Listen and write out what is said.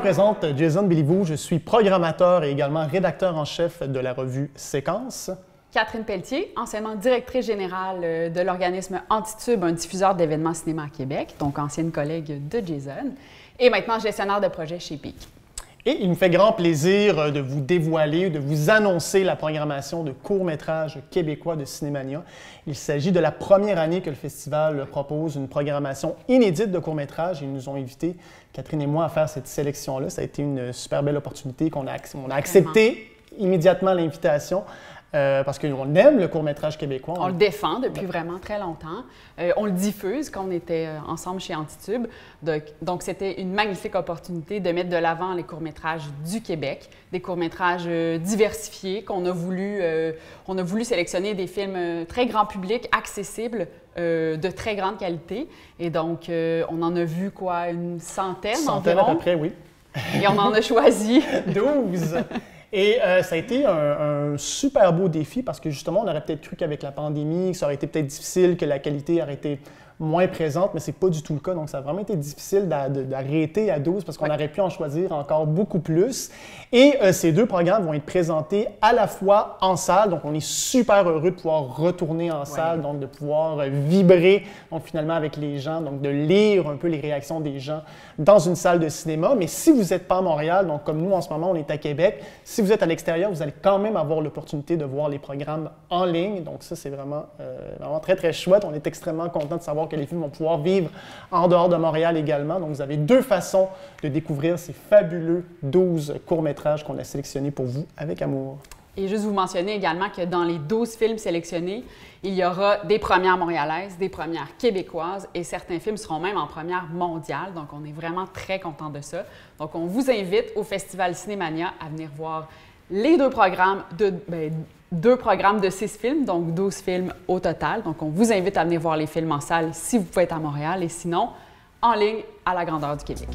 présente Jason Béliveau, je suis programmateur et également rédacteur en chef de la revue Séquence. Catherine Pelletier, anciennement directrice générale de l'organisme Antitube, un diffuseur d'événements cinéma à Québec, donc ancienne collègue de Jason, et maintenant gestionnaire de projet chez PIC. Et il me fait grand plaisir de vous dévoiler, de vous annoncer la programmation de courts-métrages québécois de Cinémania. Il s'agit de la première année que le festival propose une programmation inédite de courts-métrages. Ils nous ont invités, Catherine et moi, à faire cette sélection-là. Ça a été une super belle opportunité qu'on a accepté immédiatement l'invitation. Parce qu'on aime le court-métrage québécois. On le défend depuis vraiment très longtemps. On le diffuse quand on était ensemble chez Antitube. Donc, c'était une magnifique opportunité de mettre de l'avant les courts-métrages du Québec, des courts-métrages diversifiés qu'on a voulu, on a voulu sélectionner des films très grand public, accessibles, de très grande qualité. Et donc, on en a vu quoi, une centaine Centaine environ? À peu près, oui. Et on en a choisi 12! Et ça a été un super beau défi parce que justement, on aurait peut-être cru qu'avec la pandémie, ça aurait été peut-être difficile, que la qualité aurait été moins présente, mais c'est pas du tout le cas. Donc, ça a vraiment été difficile d'arrêter à 12 parce qu'on aurait pu en choisir encore beaucoup plus. Et ces deux programmes vont être présentés à la fois en salle. Donc, on est super heureux de pouvoir retourner en salle, donc de pouvoir vibrer donc finalement avec les gens, donc de lire un peu les réactions des gens dans une salle de cinéma. Mais si vous n'êtes pas à Montréal, donc comme nous en ce moment, on est à Québec, si vous êtes à l'extérieur, vous allez quand même avoir l'opportunité de voir les programmes en ligne. Donc ça, c'est vraiment très, très chouette. On est extrêmement content de savoir que les films vont pouvoir vivre en dehors de Montréal également. Donc, vous avez deux façons de découvrir ces fabuleux 12 courts-métrages qu'on a sélectionnés pour vous avec amour. Et juste vous mentionner également que dans les 12 films sélectionnés, il y aura des premières montréalaises, des premières québécoises et certains films seront même en première mondiale. Donc, on est vraiment très content de ça. Donc, on vous invite au Festival Cinémania à venir voir les deux programmes deux programmes de 6 films, donc 12 films au total. Donc, on vous invite à venir voir les films en salle si vous pouvez être à Montréal et sinon, en ligne à la grandeur du Québec.